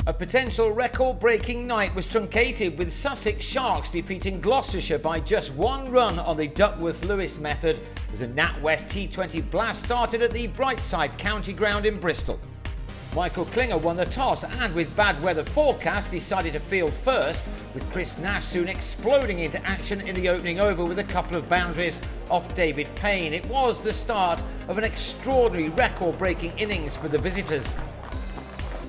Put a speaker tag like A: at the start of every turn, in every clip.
A: A potential record-breaking night was truncated with Sussex Sharks defeating Gloucestershire by just one run on the Duckworth-Lewis method as a NatWest T20 blast started at the Brightside Ground in Bristol. Michael Klinger won the toss and with bad weather forecast decided to field first, with Chris Nash soon exploding into action in the opening over with a couple of boundaries off David Payne. It was the start of an extraordinary record-breaking innings for the visitors.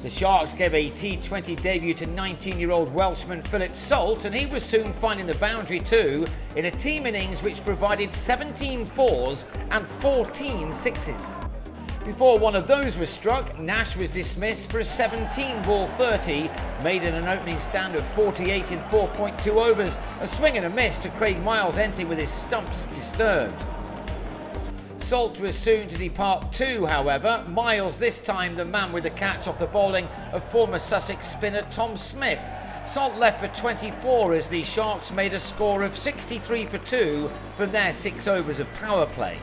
A: The Sharks gave a T20 debut to 19-year-old Welshman Philip Salt, and he was soon finding the boundary too in a team innings which provided 17 fours and 14 sixes. Before one of those was struck, Nash was dismissed for a 17-ball 30, made in an opening stand of 48 in 4.2 overs, a swing and a miss to Craig Miles ending with his stumps disturbed. Salt was soon to depart too, however. Miles, this time the man with the catch off the bowling of former Sussex spinner Tom Smith. Salt left for 24 as the Sharks made a score of 63 for 2 from their 6 overs of power play.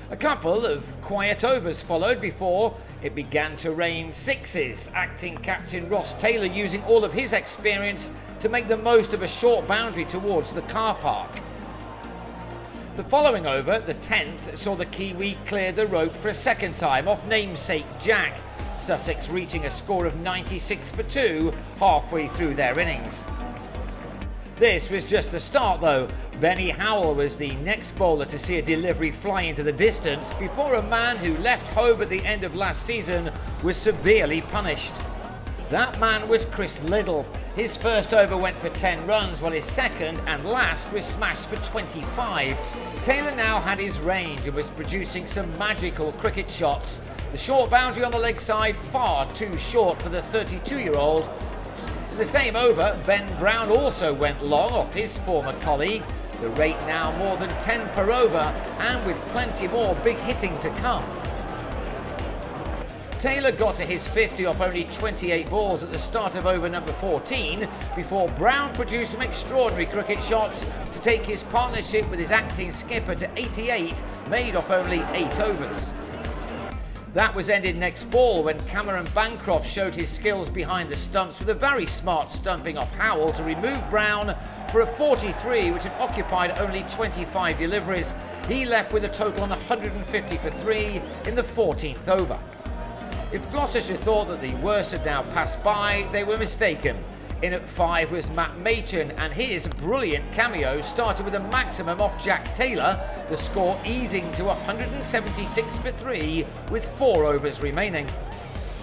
A: A couple of quiet overs followed before it began to rain sixes, acting captain Ross Taylor using all of his experience to make the most of a short boundary towards the car park. The following over, the 10th, saw the Kiwi clear the rope for a second time off namesake Jack, Sussex reaching a score of 96 for 2 halfway through their innings. This was just the start though. Benny Howell was the next bowler to see a delivery fly into the distance before a man who left home at the end of last season was severely punished. That man was Chris Liddell. His first over went for 10 runs while his second and last was smashed for 25. Taylor now had his range and was producing some magical cricket shots. The short boundary on the leg side far too short for the 32-year-old. In the same over, Ben Brown also went long off his former colleague. The rate now more than 10 per over and with plenty more big hitting to come. Taylor got to his 50 off only 28 balls at the start of over number 14 before Brown produced some extraordinary cricket shots to take his partnership with his acting skipper to 88, made off only 8 overs. That was ended next ball when Cameron Bancroft showed his skills behind the stumps with a very smart stumping off Howell to remove Brown for a 43 which had occupied only 25 deliveries. He left with a total on 150 for 3 in the 14th over. If Gloucestershire thought that the worst had now passed by, they were mistaken. In at 5 was Matt Machin, and his brilliant cameo started with a maximum off Jack Taylor, the score easing to 176 for 3 with 4 overs remaining.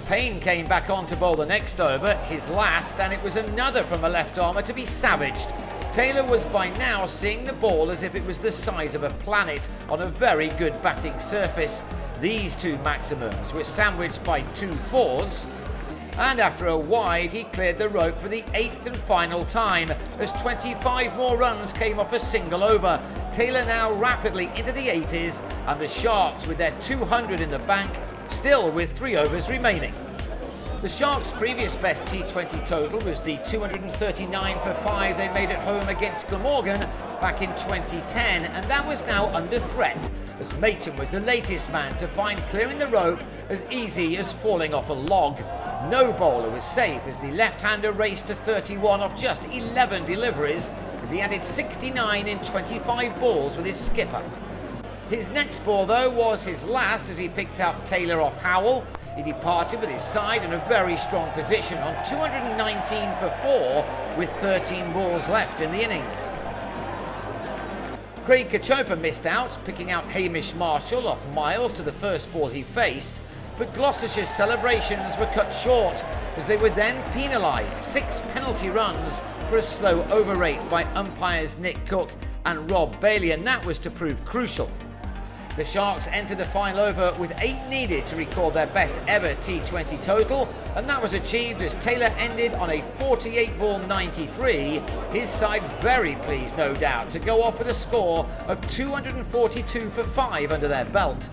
A: Payne came back on to bowl the next over, his last, and it was another from a left-armer to be savaged. Taylor was by now seeing the ball as if it was the size of a planet on a very good batting surface. These two maximums were sandwiched by 2 fours, and after a wide he cleared the rope for the 8th and final time as 25 more runs came off a single over. Taylor now rapidly into the 80s and the Sharks with their 200 in the bank, still with 3 overs remaining. The Sharks' previous best T20 total was the 239 for 5 they made at home against Glamorgan back in 2010, and that was now under threat as Machin was the latest man to find clearing the rope as easy as falling off a log. No bowler was safe as the left-hander raced to 31 off just 11 deliveries as he added 69 in 25 balls with his skipper. His next ball though was his last as he picked up Taylor off Howell. He departed with his side in a very strong position on 219 for 4 with 13 balls left in the innings. Craig Cachopa missed out, picking out Hamish Marshall off Miles to the first ball he faced, but Gloucestershire's celebrations were cut short as they were then penalised 6 penalty runs for a slow over rate by umpires Nick Cook and Rob Bailey, and that was to prove crucial. The Sharks entered the final over with 8 needed to record their best ever T20 total, and that was achieved as Taylor ended on a 48-ball 93, his side very pleased no doubt to go off with a score of 242 for 5 under their belt.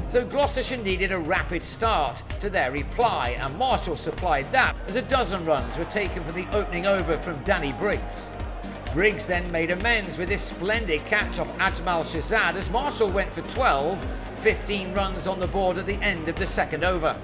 A: So Gloucestershire needed a rapid start to their reply, and Marshall supplied that as a dozen runs were taken for the opening over from Danny Briggs. Briggs then made amends with his splendid catch off Ajmal Shahzad as Marshall went for 12, 15 runs on the board at the end of the second over.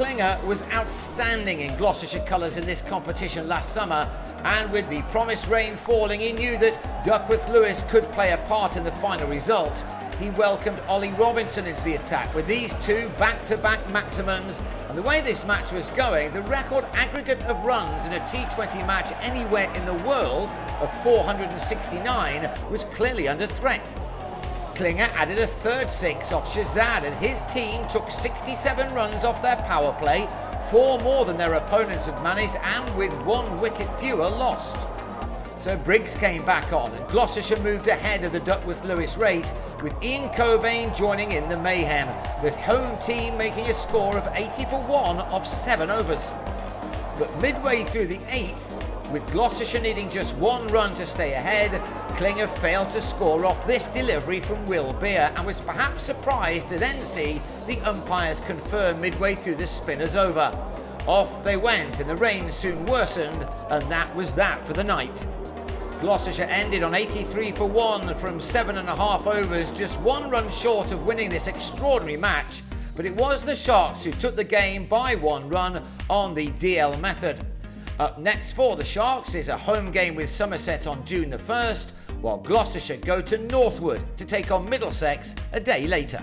A: Klinger was outstanding in Gloucestershire colours in this competition last summer, and with the promised rain falling, he knew that Duckworth Lewis could play a part in the final result. He welcomed Ollie Robinson into the attack with these two back-to-back maximums, and the way this match was going, the record aggregate of runs in a T20 match anywhere in the world of 469 was clearly under threat. Klinger added a third six off Shazad, and his team took 67 runs off their power play, 4 more than their opponents had managed, and with 1 wicket fewer lost. So Briggs came back on, and Gloucestershire moved ahead of the Duckworth Lewis rate, with Ian Cobain joining in the mayhem, the home team making a score of 80 for 1 off 7 overs. But midway through the 8th, with Gloucestershire needing just 1 run to stay ahead, Klinger failed to score off this delivery from Will Beer, and was perhaps surprised to then see the umpires confirm midway through the spinners over. Off they went, and the rain soon worsened, and that was that for the night. Gloucestershire ended on 83 for 1 from 7.5 overs, just 1 run short of winning this extraordinary match, but it was the Sharks who took the game by 1 run on the DL method. Up next for the Sharks is a home game with Somerset on June the 1st, while Gloucestershire go to Northwood to take on Middlesex a day later.